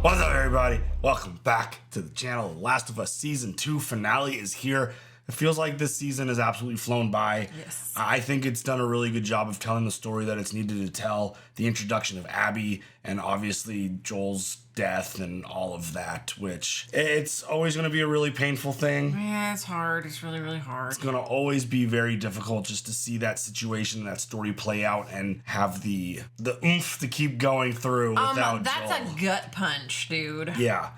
What's up, everybody? Welcome back to the channel. The Last of Us Season 2 finale is here. It feels like this season has absolutely flown by. Yes. I think it's done a really good job of telling the story that it's needed to tell. The introduction of Abby and obviously Joel's death and all of that, which it's always going to be a really painful thing. Yeah, it's hard. It's really, really hard. It's going to always be very difficult just to see that situation, that story play out and have the oomph to keep going through without that's Joel. a gut punch, dude. Yeah.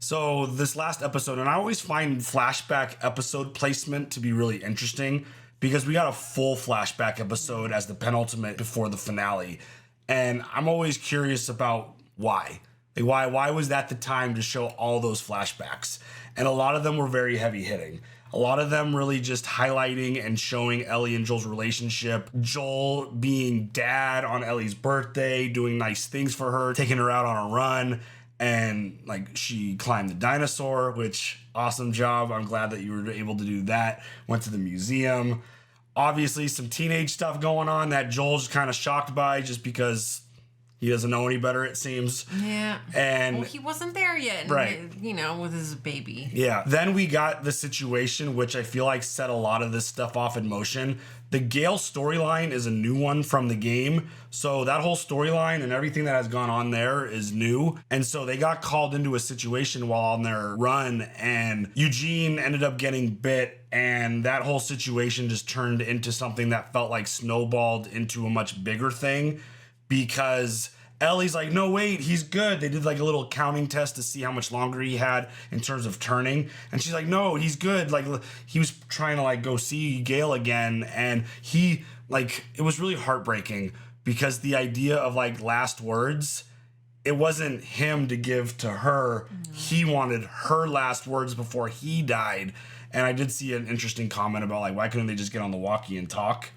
So this last episode, and I always find flashback episode placement to be really interesting because we got a full flashback episode as the penultimate before the finale. And I'm always curious about why. Like why was that the time to show all those flashbacks? And a lot of them were very heavy hitting. A lot of them really just highlighting and showing Ellie and Joel's relationship. Joel being dad on Ellie's birthday, doing nice things for her, taking her out on a run. And like she climbed the dinosaur, which awesome job. I'm glad that you were able to do that. Went to the museum. Obviously some teenage stuff going on that Joel's kind of shocked by just because he doesn't know any better, it seems. Yeah. And he wasn't there yet. Right. You know, with his baby. Yeah. Then we got the situation, which I feel like set a lot of this stuff off in motion. The Gale storyline is a new one from the game. So that whole storyline and everything that has gone on there is new. And so they got called into a situation while on their run and Eugene ended up getting bit. And that whole situation just turned into something that felt like snowballed into a much bigger thing because Ellie's like, no, wait, he's good. They did like a little counting test to see how much longer he had in terms of turning. And she's like, no, he's good. Like he was trying to like go see Gale again. And he like, it was really heartbreaking because the idea of like last words, it wasn't him to give to her. He wanted her last words before he died. And I did see an interesting comment about like, why couldn't they just get on the walkie and talk?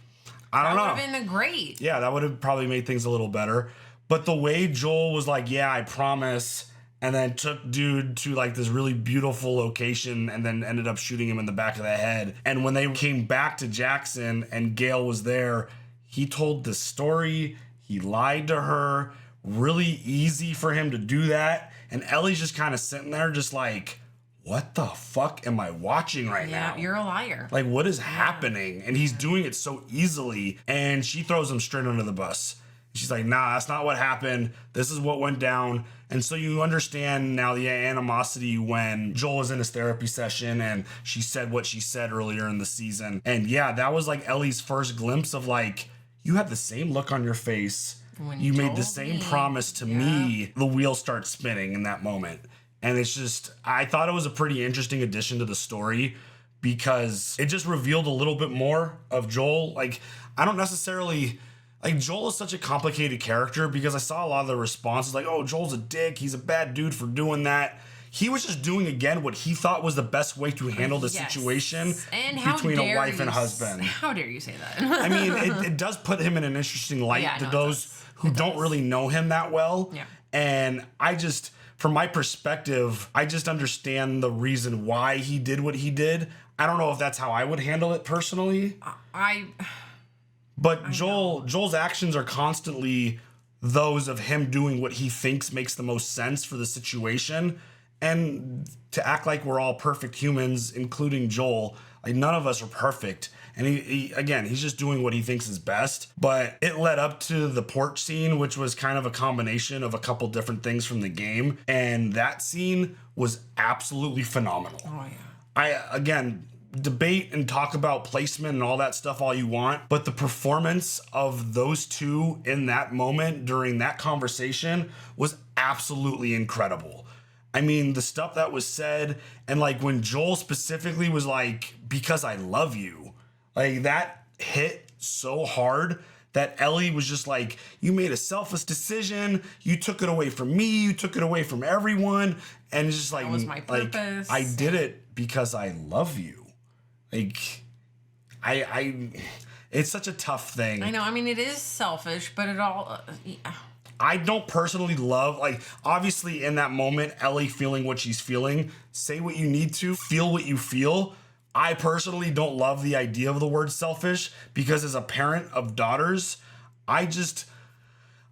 I don't know. That would have been great. Yeah, that would have probably made things a little better. But the way Joel was like, yeah, I promise, and then took dude to like this really beautiful location and then ended up shooting him in the back of the head. And when they came back to Jackson and Gale was there, he told the story. He lied to her. Really easy for him to do that. And Ellie's just kind of sitting there just like, what the fuck am I watching right now? Yeah, you're a liar. Like, what is happening? And he's doing it so easily. And she throws him straight under the bus. She's like, nah, that's not what happened. This is what went down. And so you understand now the animosity when Joel was in his therapy session and she said what she said earlier in the season. And yeah, that was like Ellie's first glimpse of like, you had the same look on your face. When you made the same promise to me. The wheels start spinning in that moment. And it's just, I thought it was a pretty interesting addition to the story because it just revealed a little bit more of Joel. Like, I don't necessarily, like, Joel is such a complicated character because I saw a lot of the responses like, oh, Joel's a dick. He's a bad dude for doing that. He was just doing, again, what he thought was the best way to handle the situation between a wife and husband. How dare you say that? I mean, it does put him in an interesting light to those who don't really know him that well. Yeah. And I just, from my perspective, I just understand the reason why he did what he did. I don't know if that's how I would handle it personally. But Joel's actions are constantly those of him doing what he thinks makes the most sense for the situation. And to act like we're all perfect humans, including Joel, like none of us are perfect. And he's just doing what he thinks is best. But it led up to the porch scene, which was kind of a combination of a couple different things from the game. And that scene was absolutely phenomenal. Oh, yeah. Again, debate and talk about placement and all that stuff all you want, but the performance of those two in that moment during that conversation was absolutely incredible. I mean, the stuff that was said, and like when Joel specifically was like, because I love you, like that hit so hard that Ellie was just like, you made a selfish decision. You took it away from me. You took it away from everyone. And it's just like, that was my purpose. I did it because I love you. Like, it's such a tough thing. I know. I mean, it is selfish, but it all, yeah. I don't personally love, like, obviously in that moment, Ellie feeling what she's feeling, say what you need to, feel what you feel. I personally don't love the idea of the word selfish because as a parent of daughters, I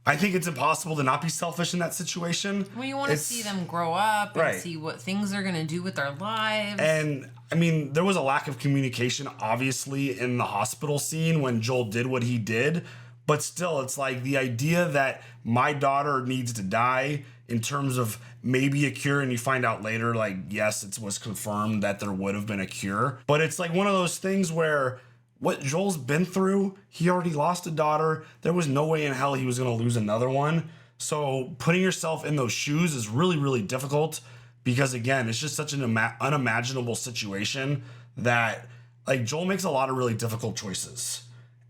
I think it's impossible to not be selfish in that situation. Well, you want to see them grow up and Right. see what things they're going to do with their lives. And I mean, there was a lack of communication, obviously, in the hospital scene when Joel did what he did. But still, it's like the idea that my daughter needs to die in terms of maybe a cure, and you find out later, like, yes, it was confirmed that there would have been a cure. But it's like one of those things where what Joel's been through, he already lost a daughter. There was no way in hell he was going to lose another one. So putting yourself in those shoes is really, really difficult because, again, it's just such an unimaginable situation that, like, Joel makes a lot of really difficult choices.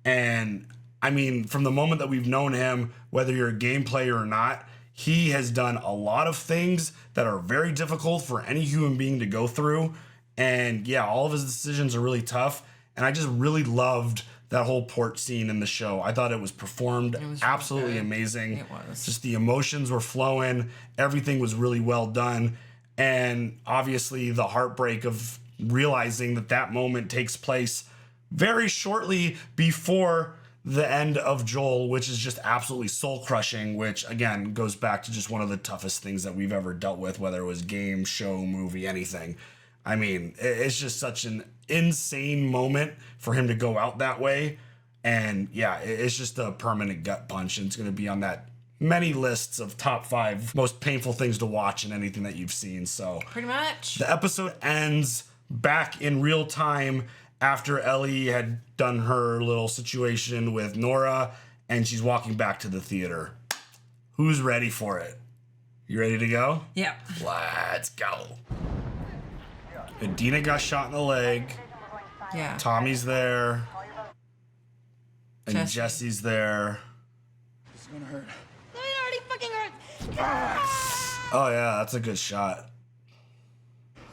And, I mean, from the moment that we've known him, whether you're a game player or not, he has done a lot of things that are very difficult for any human being to go through. And, yeah, all of his decisions are really tough. And I just really loved that whole port scene in the show. I thought it was performed absolutely amazing. It was. Just the emotions were flowing. Everything was really well done. And obviously the heartbreak of realizing that that moment takes place very shortly before the end of Joel, which is just absolutely soul crushing, which again goes back to just one of the toughest things that we've ever dealt with, whether it was game, show, movie, anything. I mean, it's just such an insane moment for him to go out that way. And yeah, it's just a permanent gut punch. And it's going to be on that many lists of top 5 most painful things to watch in anything that you've seen. So Pretty much. the episode ends back in real time after Ellie had done her little situation with Nora and she's walking back to the theater. Who's ready for it? You ready to go? Yeah. Let's go. Adina got shot in the leg. Yeah. Tommy's there. And Jesse. Jesse's there. It's gonna hurt. It already fucking hurts. Oh yeah, that's a good shot.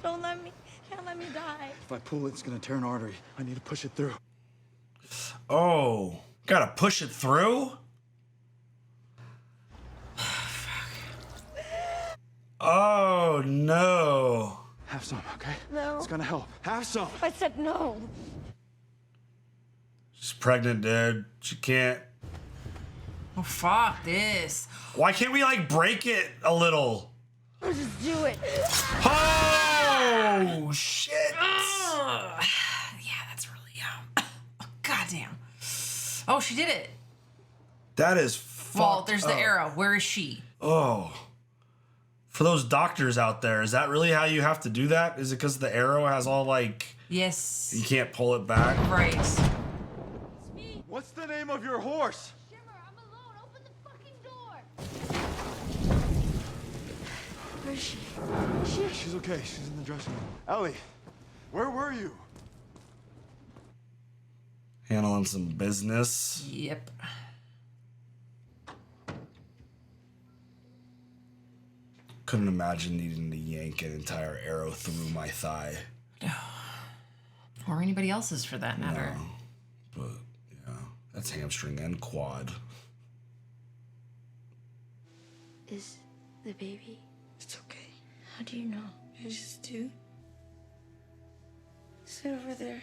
Don't let me. Can't let me die. If I pull it, it's gonna tear an artery. I need to push it through. Oh, gotta push it through? Oh no. Have some, okay? No. It's gonna help. Have some. I said no. She's pregnant, dude. She can't. Oh, fuck this. Why can't we like break it a little? Or just do it. Oh shit. Ugh. Yeah, that's really goddamn. Oh, she did it. That is fucked Well, there's the up. arrow. Where is she? Oh. For those doctors out there, is that really how you have to do that? Is it because the arrow has all like Yes. you can't pull it back? Right. It's me. What's the name of your horse? Shimmer, I'm alone. Open the fucking door. Where is she? She's okay. She's in the dressing room. Ellie, where were you? Handling some business. Yep. Couldn't imagine needing to yank an entire arrow through my thigh. Or anybody else's for that matter. But yeah, that's hamstring and quad. Is the baby? It's okay. How do you know? I just do. Sit over there.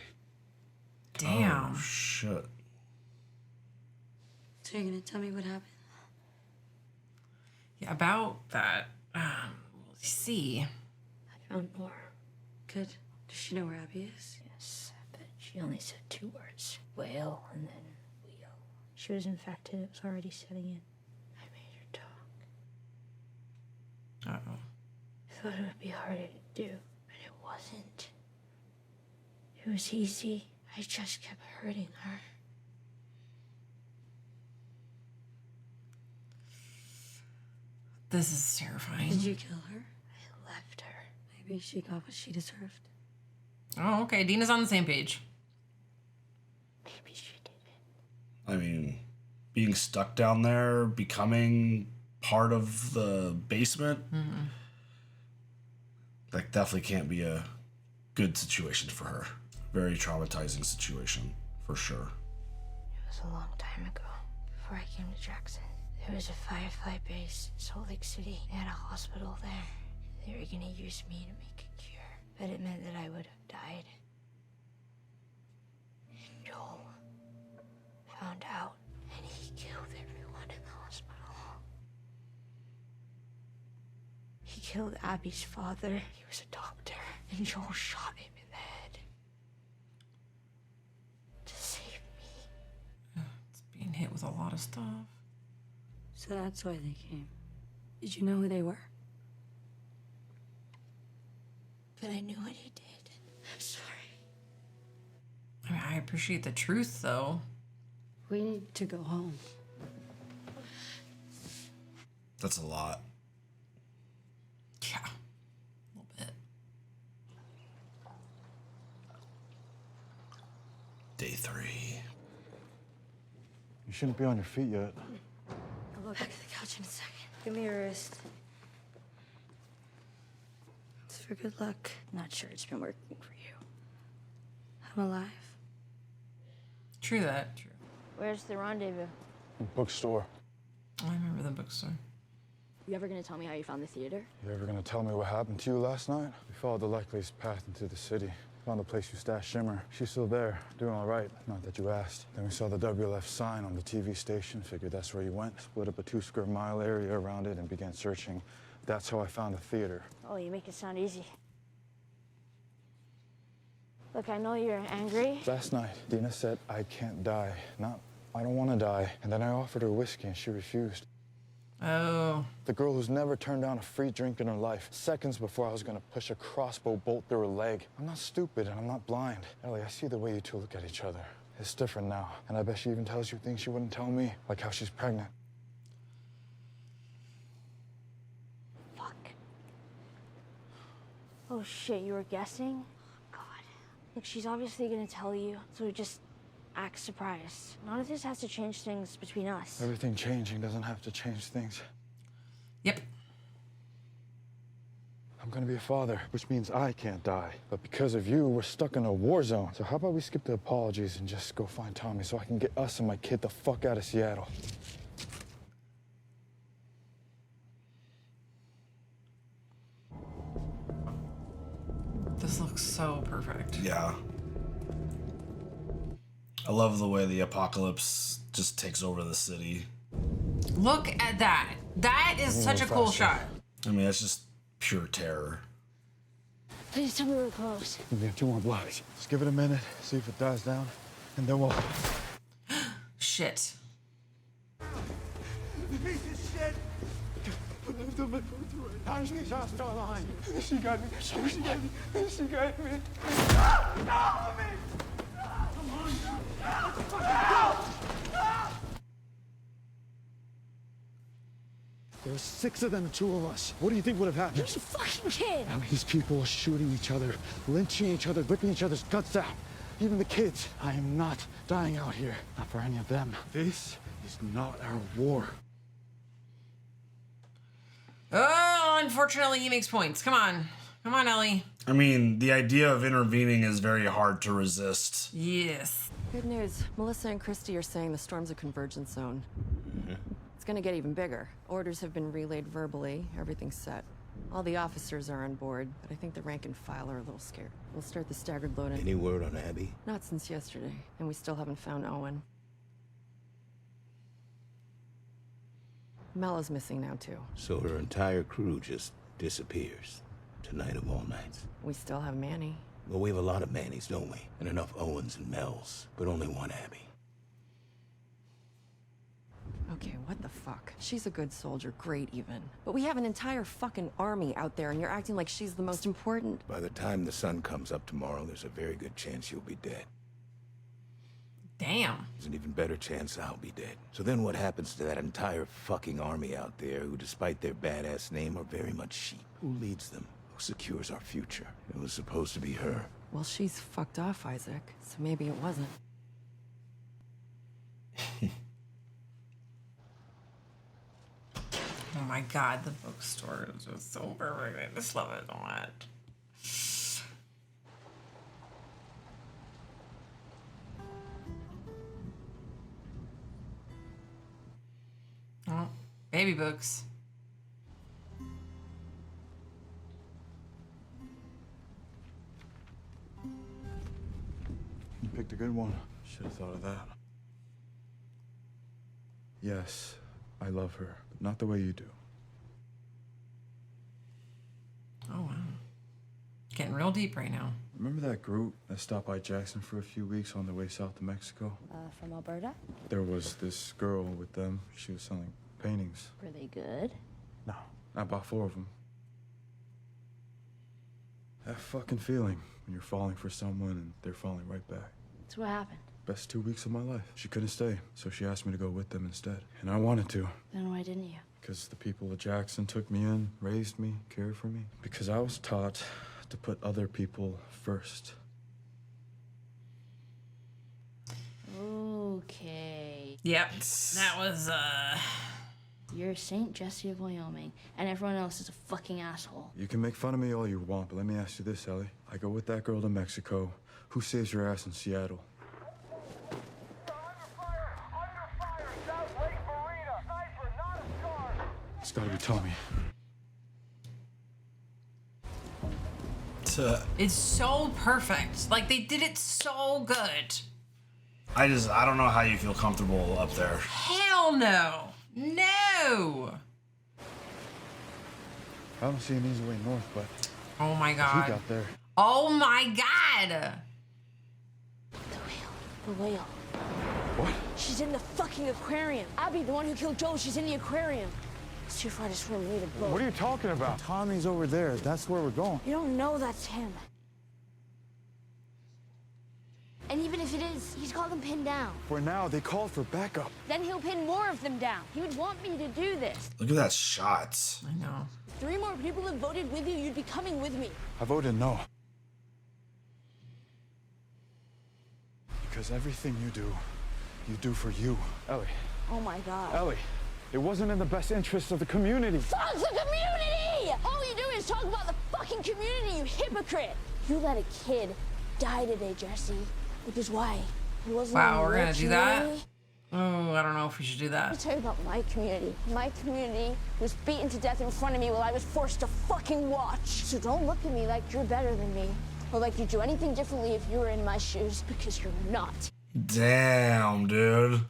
Damn. Oh shit. So you're gonna tell me what happened? Yeah, about that. We'll see. I found Nora. Good. Does she know where Abby is? Yes, but she only said 2 words. Whale and then wheel. She was infected. It was already setting in. I made her talk. Uh-oh. I thought it would be harder to do, but it wasn't. It was easy. I just kept hurting her. This is terrifying. Did you kill her? I left her. Maybe she got what she deserved. Oh, okay. Dina's on the same page. Maybe she didn't. I mean, being stuck down there, becoming part of the basement, that definitely can't be a good situation for her. Very traumatizing situation, for sure. It was a long time ago, before I came to Jackson. There was a firefly base in Salt Lake City. They had a hospital there. They were gonna use me to make a cure, but it meant that I would have died. And Joel found out, and he killed everyone in the hospital. killed Abby's father. He was a doctor, and Joel shot him in the head. To save me. It's being hit with a lot of stuff. So that's why they came. Did you know who they were? But I knew what he did. Sorry. I mean, I appreciate the truth, though. We need to go home. That's a lot. Yeah, a little bit. Day 3. You shouldn't be on your feet yet. I'll go back to the couch in a second. Give me your wrist. It's for good luck. Not sure it's been working for you. I'm alive. True that, true. Where's the rendezvous? Bookstore. I remember the bookstore. You ever gonna tell me how you found the theater? You ever gonna tell me what happened to you last night? We followed the likeliest path into the city. Found the place you stashed Shimmer. She's still there, doing all right. Not that you asked. Then we saw the WLF sign on the TV station. Figured that's where you went. Split up a 2-square-mile area around it and began searching. That's how I found the theater. Oh, you make it sound easy. Look, I know you're angry. Last night, Dina said, I can't die. Not, I don't want to die. And then I offered her whiskey and she refused. Oh. The girl who's never turned down a free drink in her life. Seconds before I was gonna push a crossbow bolt through her leg. I'm not stupid and I'm not blind. Ellie, I see the way you two look at each other. It's different now. And I bet she even tells you things she wouldn't tell me. Like how she's pregnant. Fuck. Oh shit, you were guessing? God. Look, she's obviously gonna tell you, so just act surprised. None of this has to change things between us. Everything changing doesn't have to change things. Yep. I'm gonna be a father, which means I can't die. But because of you, we're stuck in a war zone. So how about we skip the apologies and just go find Tommy so I can get us and my kid the fuck out of Seattle? This looks so perfect. Yeah. I love the way the apocalypse just takes over the city. Look at that. That is such a cool shot. I mean, that's just pure terror. Please tell me we're close. We have 2 more blocks. Just give it a minute, see if it dies down, and then we'll... Shit. Piece of shit! She got me. She got me. She got me. Help me! There were 6 of them and 2 of us. What do you think would have happened? You fucking kid! I mean, these people are shooting each other, lynching each other, ripping each other's guts out. Even the kids. I am not dying out here. Not for any of them. This is not our war. Oh, unfortunately, he makes points. Come on. Come on, Ellie. I mean, the idea of intervening is very hard to resist. Yes. Good news. Melissa and Christy are saying the storm's a convergence zone. It's gonna get even bigger. Orders have been relayed verbally. Everything's set. All the officers are on board, but I think the rank and file are a little scared. We'll start the staggered load in. Any word on Abby? Not since yesterday, and we still haven't found Owen. Mella's missing now, too. So her entire crew just disappears. Tonight of all nights. We still have Manny. Well, we have a lot of Mannies, don't we? And enough Owens and Mells, but only one Abby. Okay, what the fuck? She's a good soldier, great even. But we have an entire fucking army out there, and you're acting like she's the most important. By the time the sun comes up tomorrow, there's a very good chance you'll be dead. Damn. There's an even better chance I'll be dead. So then what happens to that entire fucking army out there who, despite their badass name, are very much sheep? Who leads them? Who secures our future? It was supposed to be her. Well, she's fucked off, Isaac, so maybe it wasn't. Oh my god, the bookstore is just so perfect. I just love it so much. Oh, baby books. You picked a good one. Should have thought of that. Yes, I love her. Not the way you do. Oh, wow. Getting real deep right now. Remember that group that stopped by Jackson for a few weeks on their way south to Mexico? From Alberta? There was this girl with them. She was selling paintings. Were they good? No, I bought 4 of them. That fucking feeling when you're falling for someone and they're falling right back. So what happened? Best 2 weeks of my life. She couldn't stay, so she asked me to go with them instead. And I wanted to. Then why didn't you? Because the people at Jackson took me in, raised me, cared for me. Because I was taught to put other people first. Okay. Yep. That was, You're Saint Jesse of Wyoming, and everyone else is a fucking asshole. You can make fun of me all you want, but let me ask you this, Ellie. I go with that girl to Mexico. Who saves your ass in Seattle? It's gotta be Tommy. it's so perfect. Like, they did it so good. I don't know how you feel comfortable up there. Hell no. No. I don't see an easy way north, but Oh my he god. got there. Oh my god. The whale. What? She's in the fucking aquarium. Abby, the one who killed Joel, she's in the aquarium. It's too far to swim. We need a boat. What are you talking about? Tommy's over there. That's where we're going. You don't know that's him. And even if it is, he's got them pinned down. For now, they called for backup. Then he'll pin more of them down. He would want me to do this. Look at that shot. I know. If 3 more people have voted with you, you'd be coming with me. I voted no. Because everything you do for you. Ellie. Oh my god. Ellie, it wasn't in the best interest of the community. Fuck the community! All you do is talk about the fucking community, you hypocrite! You let a kid die today, Jesse. Which is why he wasn't Wow, in we're gonna your do that? community. Oh, I don't know if we should do Let me that. tell you about my community. My community was beaten to death in front of me while I was forced to fucking watch. So don't look at me like you're better than me, or like you'd do anything differently if you were in my shoes, because you're not. Damn, dude.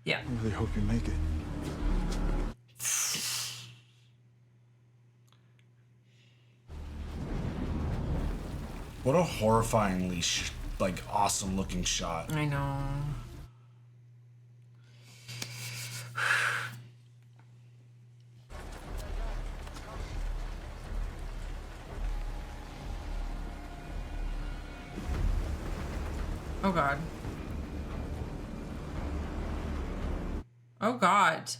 Yeah. I really hope you make it. What a horrifyingly, awesome looking shot. I know. Oh god. Oh god.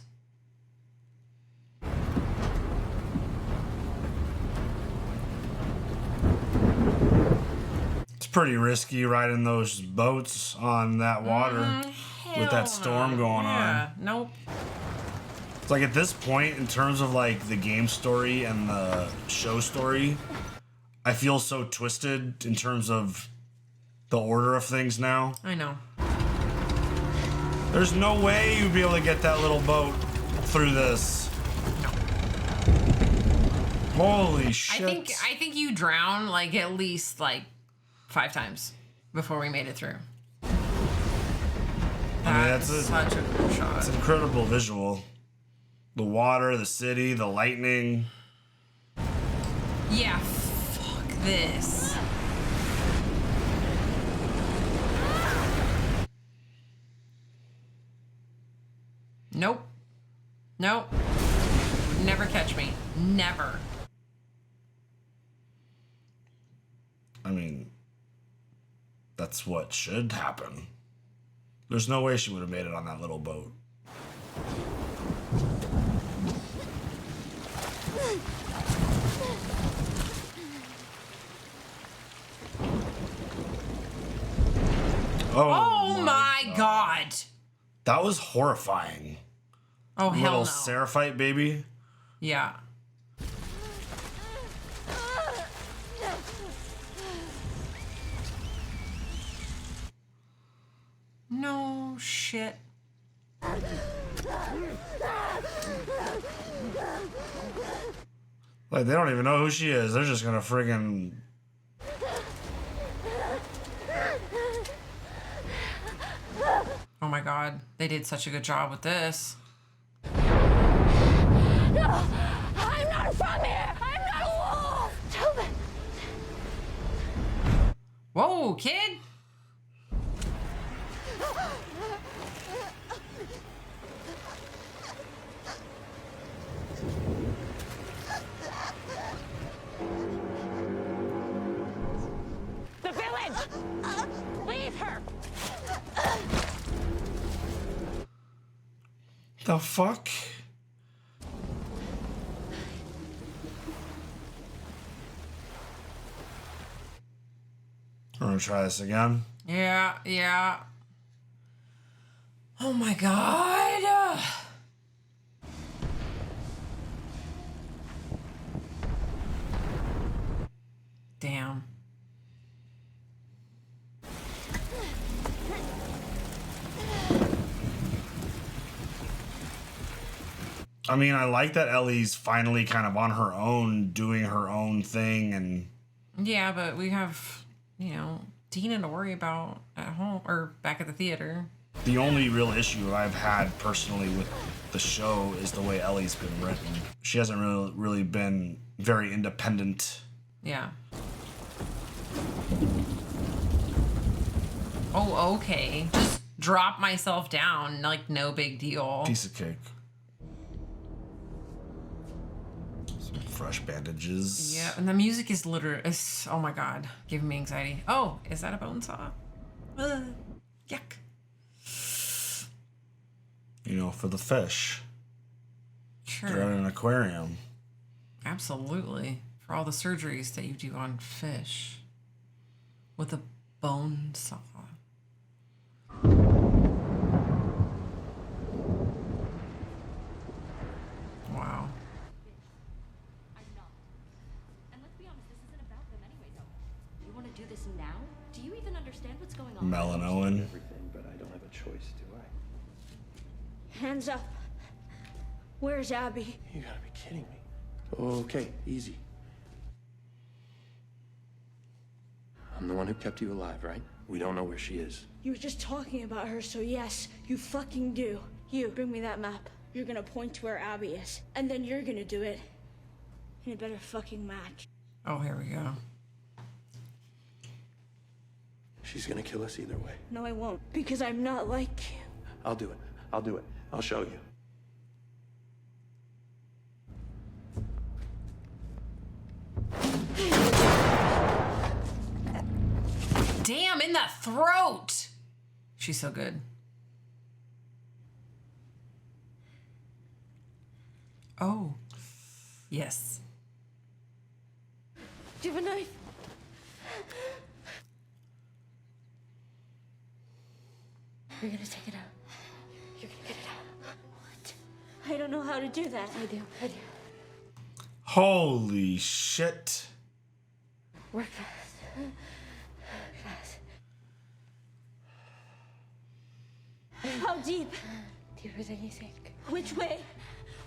It's pretty risky riding those boats on that water with that storm going Yeah. on. Nope. It's like at this point, in terms of like the game story and the show story, I feel so twisted in terms of the order of things now. I know. There's no way you'd be able to get that little boat through this. Holy shit. I think you drown like at least like 5 times before we made it through. that's Such a cool shot. It's an incredible visual. The water, the city, the lightning. Yeah, fuck this. Nope. Nope. Never catch me. Never. I mean, that's what should happen. There's no way she would have made it on that little boat. Oh my god. That was horrifying. Oh hell Little no. Seraphite baby. Yeah. No shit. Like, they don't even know who she is. They're just gonna friggin' Oh my god. They did such a good job with this. No! I'm not from here! I'm not Whoa, kid. The village! Leave her! The fuck? I'm gonna try this again. Yeah, yeah. Oh my god. Damn. I mean, I like that Ellie's finally kind of on her own, doing her own thing, and Yeah, but we have, you know, Tina to worry about at home or back at the theater. the only real issue I've had personally with the show is the way Ellie's been written. She hasn't really been very independent. Yeah. Oh, okay. Just drop myself down, like no big deal. Piece of cake. Some fresh bandages. Yeah, and the music is literally, oh my god, giving me anxiety. Oh, is that a bone saw? Yuck. You know, for the fish. Sure. They're in an aquarium. Absolutely. For all the surgeries that you do on fish with a bone saw. Wow. I'm not. And let's be honest, this isn't about them anyway, though. You want to do this now? Do you even understand what's going on? Mel and Owen. Everything, but I don't have a choice, do I? Hands up. Where's Abby? You gotta be kidding me. Okay, easy. I'm the one who kept you alive, right? We don't know where she is. You were just talking about her, so yes, you fucking do. You, bring me that map. You're gonna point to where Abby is, and then you're gonna do it in a better fucking match. Oh, here we go. She's gonna kill us either way. No, I won't, because I'm not like you. I'll do it. I'll do it. I'll show you. Damn, in the throat! She's so good. Oh. Yes. Do you have a knife? You're gonna take it out. You're gonna get it out. What? I don't know how to do that. I do. Holy shit. Work fast. Fast. How deep? Deeper than you think. Which way?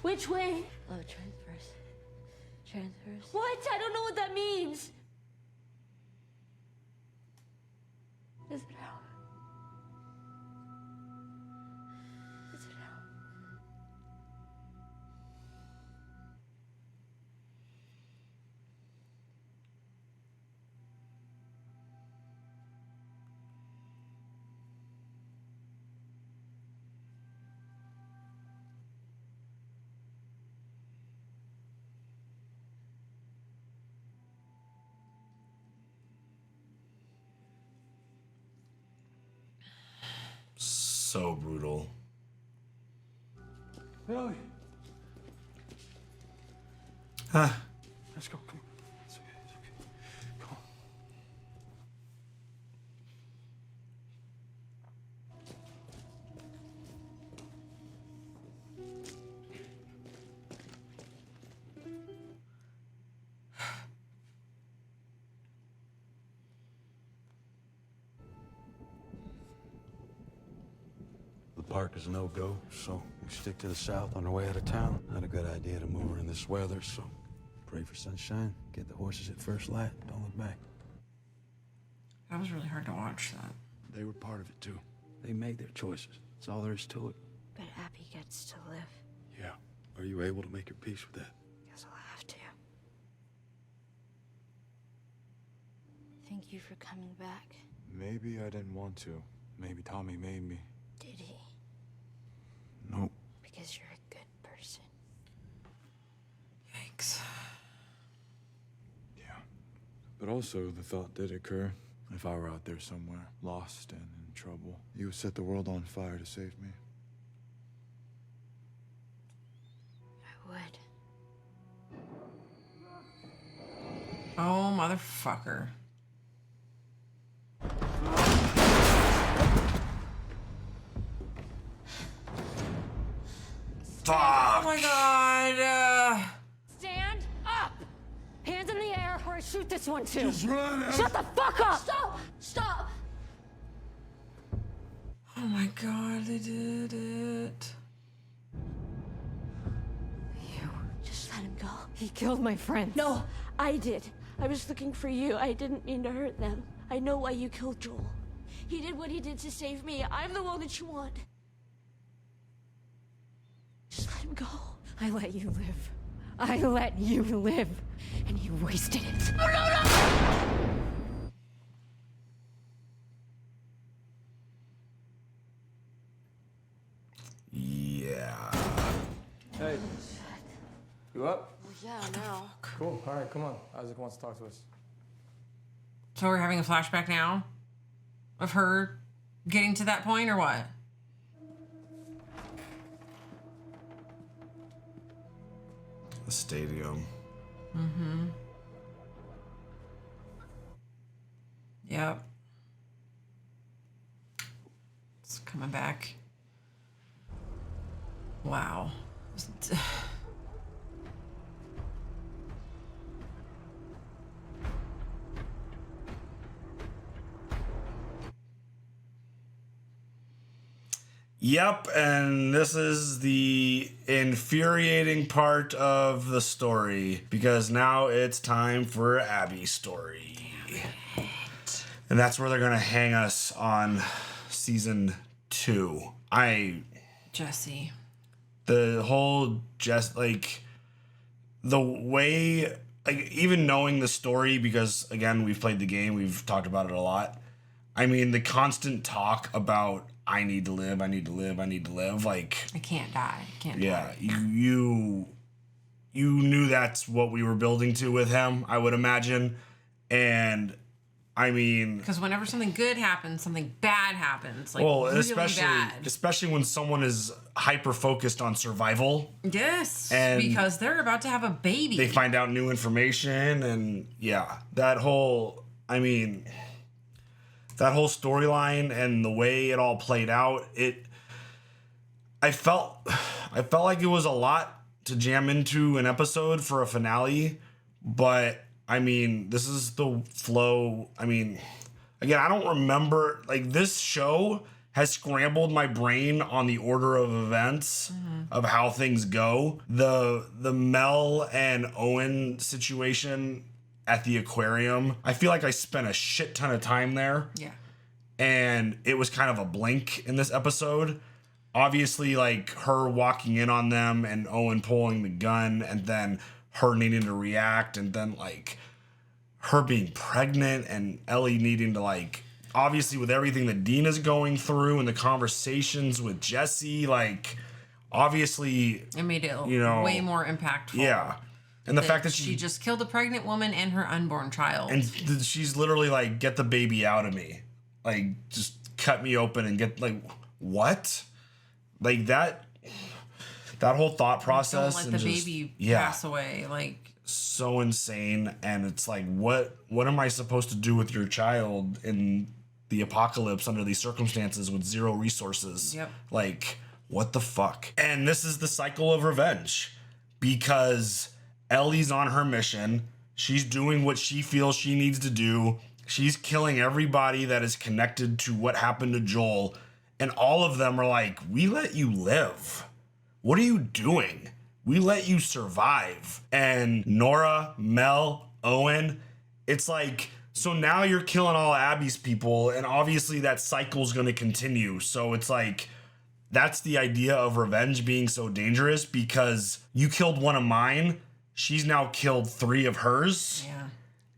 Which way? Oh, transfers. Transfers. What? I don't know what that means. Is it out? Is it out? So brutal. Ellie, Huh. let's go. Come on. It's okay. It's okay. Come on. The park is no-go, so we stick to the south on our way out of town. Not a good idea to move her in this weather, so pray for sunshine. Get the horses at first light. Don't look back. That was really hard to watch that. They were part of it, too. They made their choices. That's all there is to it. But Abby gets to live. Yeah. Are you able to make your peace with that? Guess I'll have to. Thank you for coming back. Maybe I didn't want to. Maybe Tommy made me. Did he? Nope. Because you're a good person. Yikes. Yeah. But also, the thought did occur. If I were out there somewhere, lost and in trouble, you would set the world on fire to save me. I would. Oh, motherfucker. Fuck! Oh my god. Stand up! Hands in the air or I shoot this one too. Just run! Shut the fuck up! Stop! Stop! Oh my god, they did it. You just let him go. He killed my friend. No, I did. I was looking for you. I didn't mean to hurt them. I know why you killed Joel. He did what he did to save me. I'm the one that you want. Just let him go. I let you live. I let you live. And you wasted it. Oh, no, no! Yeah. Hey. You up? Yeah, now. Cool. All right, come on. Isaac wants to talk to us. So we're having a flashback now of her getting to that point, or what? The stadium. Mm-hmm. Yep. It's coming back. Wow. Yep, and this is the infuriating part of the story because now it's time for Abby's story. And that's where they're going to hang us on season 2. Jesse. The whole the way, like, even knowing the story, because again, we've played the game, we've talked about it a lot. I mean, the constant talk about I need to live, I need to live, I need to live. Like, I can't die. I can't die. yeah, you knew that's what we were building to with him, I would imagine. And I mean, because whenever something good happens, something bad happens. Like, well, really especially bad. when someone is hyper focused on survival. Yes, And because they're about to have a baby. They find out new information, and yeah, that whole storyline and the way it all played out, I felt like it was a lot to jam into an episode for a finale, but I mean, this is the flow. I mean, again, I don't remember, like, this show has scrambled my brain on the order of events of how things go. The Mel and Owen situation at the aquarium, I feel like I spent a shit ton of time there. Yeah. And it was kind of a blink in this episode. Obviously, like, her walking in on them and Owen pulling the gun and then her needing to react, and then, like, her being pregnant and Ellie needing to, like, obviously with everything that Dina's going through and the conversations with Jesse, like, obviously it made it way more impactful. Yeah. And the fact that she just killed a pregnant woman and her unborn child. And she's literally like, get the baby out of me. Like, just cut me open and get, like, what? Like, that whole thought process. Don't let the baby pass away. Like, so insane. And it's like, what am I supposed to do with your child in the apocalypse under these circumstances with zero resources? Yep. Like, what the fuck? And this is the cycle of revenge, because Ellie's on her mission. She's doing what she feels she needs to do. She's killing everybody that is connected to what happened to Joel. And all of them are like, we let you live. What are you doing? We let you survive. And Nora, Mel, Owen, it's like, so now you're killing all Abby's people, and obviously that cycle's going to continue. So it's like, that's the idea of revenge being so dangerous, because you killed one of mine, she's now killed 3 of hers. Yeah.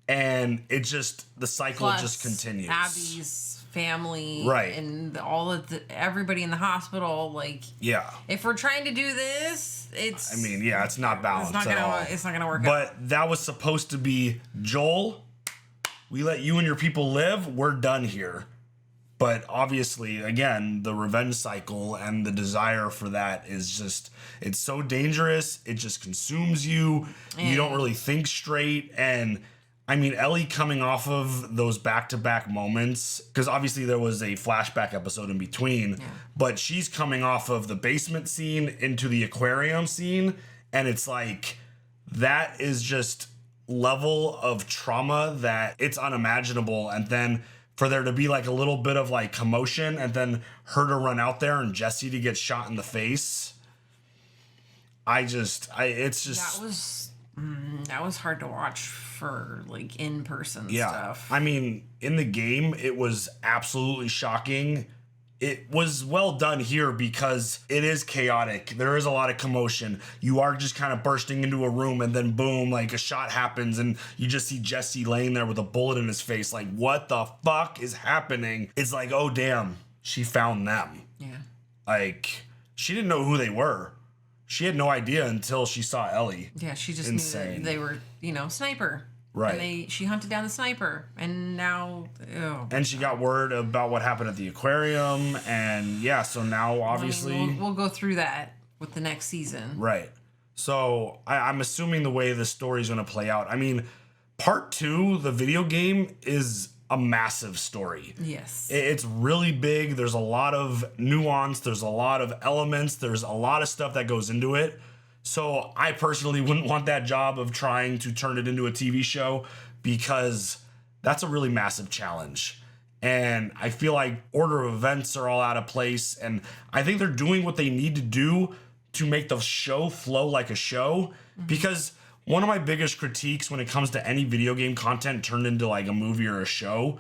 And it just, the cycle Plus, just continues. Abby's family, Right. and all of everybody in the hospital. Like, Yeah. if we're trying to do this, it's. I mean, yeah, it's not balanced at all. It's not gonna work out. But that was supposed to be, Joel, we let you and your people live. We're done here. But obviously, again, the revenge cycle and the desire for that is just, it's so dangerous. It just consumes you. You don't really think straight. And I mean, Ellie coming off of those back-to-back moments, because obviously there was a flashback episode in between, but she's coming off of the basement scene into the aquarium scene. And it's like, that is just level of trauma that it's unimaginable. And then for there to be like a little bit of like commotion and then her to run out there and Jesse to get shot in the face. It's just that was hard to watch for like in-person stuff. I mean, in the game, it was absolutely shocking. It was well done here because it is chaotic. There is a lot of commotion. You are just kind of bursting into a room and then boom, like a shot happens and you just see Jesse laying there with a bullet in his face. Like, what the fuck is happening? It's like, oh damn, she found them. Yeah. Like, she didn't know who they were. She had no idea until she saw Ellie. Yeah, she just Insane. knew that they were, sniper. Right. And she hunted down the sniper, and now, And she got word about what happened at the aquarium, and yeah, so now obviously we'll go through that with the next season. Right. So I'm assuming the way the story's going to play out. I mean, part 2, the video game, is a massive story. Yes. It's really big. There's a lot of nuance. There's a lot of elements. There's a lot of stuff that goes into it. So I personally wouldn't want that job of trying to turn it into a TV show because that's a really massive challenge. And I feel like order of events are all out of place. And I think they're doing what they need to do to make the show flow like a show. Because one of my biggest critiques when it comes to any video game content turned into like a movie or a show,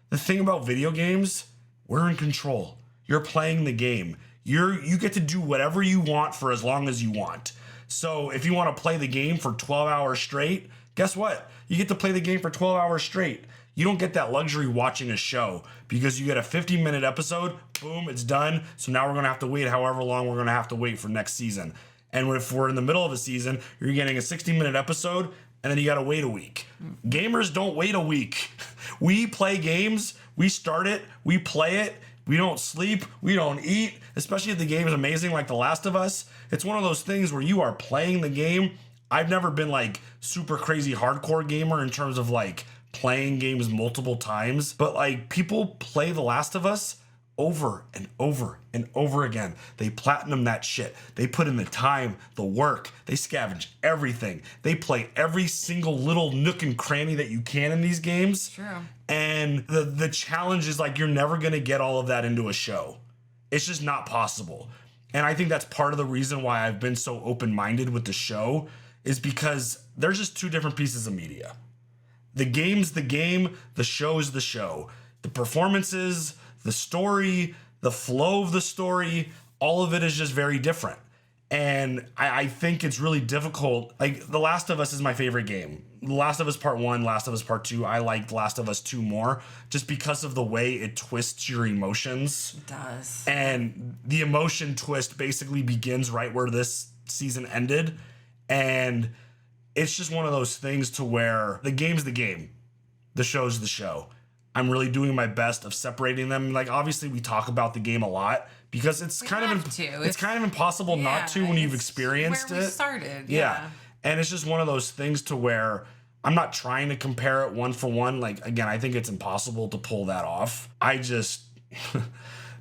the thing about video games, we're in control. You're playing the game. You get to do whatever you want for as long as you want. So if you want to play the game for 12 hours straight, guess what? You get to play the game for 12 hours straight. You don't get that luxury watching a show because you get a 50-minute episode, boom, it's done. So now we're going to have to wait however long we're going to have to wait for next season. And if we're in the middle of a season, you're getting a 60-minute episode, and then you got to wait a week. Gamers don't wait a week. We play games, we start it, we play it, we don't sleep, we don't eat, especially if the game is amazing like The Last of Us. It's one of those things where you are playing the game. I've never been like super crazy hardcore gamer in terms of like playing games multiple times, but like people play The Last of Us over and over and over again. They platinum that shit. They put in the time, the work. They scavenge everything. They play every single little nook and cranny that you can in these games. True. And the challenge is like you're never going to get all of that into a show. It's just not possible. And I think that's part of the reason why I've been so open-minded with the show is because there's just two different pieces of media. The game's the game, the show's the show. The performances, the story, the flow of the story, all of it is just very different. And I think it's really difficult. Like, The Last of Us is my favorite game. The Last of Us Part 1, Last of Us Part 2, I like The Last of Us 2 more just because of the way it twists your emotions. It does. And the emotion twist basically begins right where this season ended. And it's just one of those things to where the game's the game, the show's the show. I'm really doing my best of separating them. Like, obviously we talk about the game a lot because it's kind of impossible not to when you've experienced where it. We started. Yeah. And it's just one of those things to where I'm not trying to compare it one for one. Like, again, I think it's impossible to pull that off. I just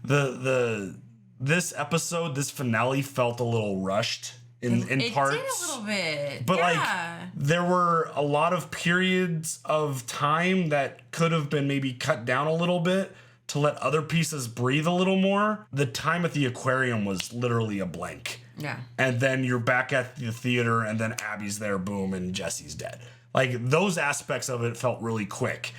this episode, this finale felt a little rushed in parts. It did a little bit. But like there were a lot of periods of time that could have been maybe cut down a little bit to let other pieces breathe a little more. The time at the aquarium was literally a blank. Yeah. And then you're back at the theater and then Abby's there, boom, and Jesse's dead. Like, those aspects of it felt really quick.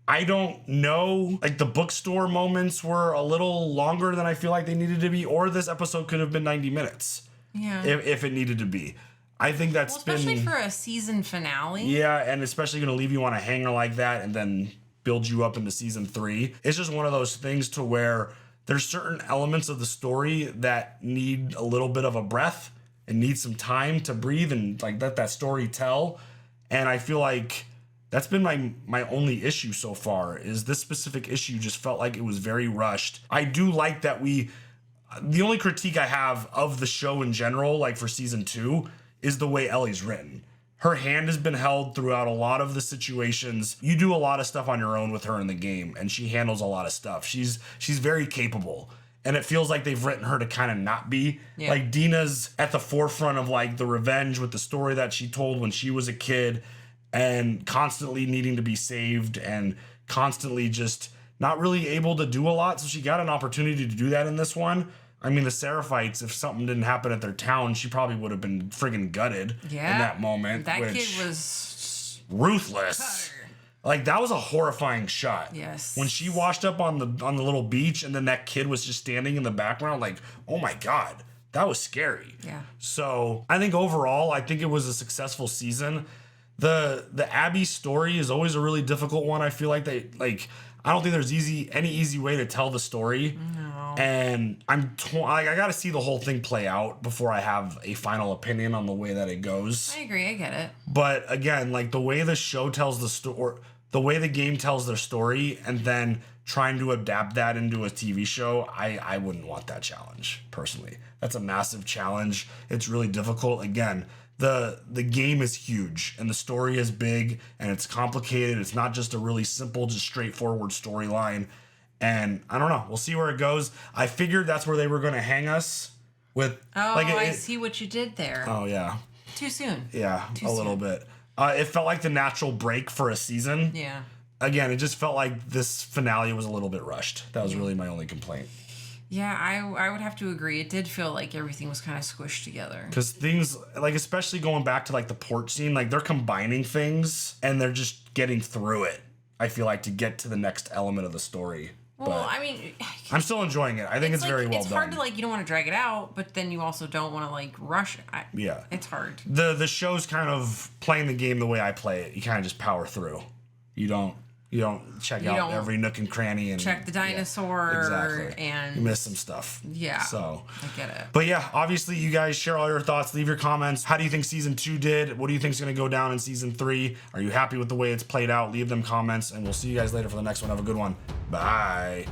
I don't know, like the bookstore moments were a little longer than I feel like they needed to be, or this episode could have been 90 minutes. Yeah. If it needed to be. I think that's especially been for a season finale. yeah, and especially going to leave you on a hanger like that and then build you up into season 3. It's just one of those things to where there's certain elements of the story that need a little bit of a breath and need some time to breathe and like let that story tell. And I feel like that's been my only issue so far, is this specific issue just felt like it was very rushed. I do like that the only critique I have of the show in general, like for season 2, is the way Ellie's written. Her hand has been held throughout a lot of the situations. You do a lot of stuff on your own with her in the game, and she handles a lot of stuff. She's very capable. And it feels like they've written her to kind of not be. Yeah. Like Dina's at the forefront of like the revenge with the story that she told when she was a kid, and constantly needing to be saved and constantly just not really able to do a lot. So she got an opportunity to do that in this one. I mean, the Seraphites, if something didn't happen at their town, she probably would have been friggin' gutted in that moment. That which, kid was ruthless. Like, that was a horrifying shot. Yes. When she washed up on the little beach and then that kid was just standing in the background, like, oh my God, that was scary. Yeah. So I think overall, I think it was a successful season. The Abby story is always a really difficult one. I feel like I don't think there's any easy way to tell the story. No. And I got to see the whole thing play out before I have a final opinion on the way that it goes. I agree. I get it. But again, like the way the show tells the story, the way the game tells their story, and then trying to adapt that into a TV show, I wouldn't want that challenge personally. That's a massive challenge. It's really difficult. Again, the game is huge and the story is big and it's complicated. It's not just a really simple, just straightforward storyline. And I don't know. We'll see where it goes. I figured that's where they were going to hang us with. Oh, I see what you did there. Oh yeah. Too soon. Yeah, Too a little bit. It felt like the natural break for a season. Yeah. Again, it just felt like this finale was a little bit rushed. That was really my only complaint. Yeah, I would have to agree. It did feel like everything was kind of squished together. Because things, like especially going back to like the port scene, like they're combining things and they're just getting through it, I feel like, to get to the next element of the story. Well, But I mean, I'm still enjoying it. I think it's like, very well it's done. hard to like, you don't want to drag it out, but then you also don't want to like rush it. Yeah. It's hard. The show's kind of playing the game the way I play it. You kind of just power through. You don't check out every nook and cranny and check the dinosaur. Exactly. And you miss some stuff. Yeah. So I get it. But yeah, obviously you guys share all your thoughts. Leave your comments. How do you think season 2 did? What do you think is going to go down in season 3? Are you happy with the way it's played out? Leave them comments and we'll see you guys later for the next one. Have a good one. Bye.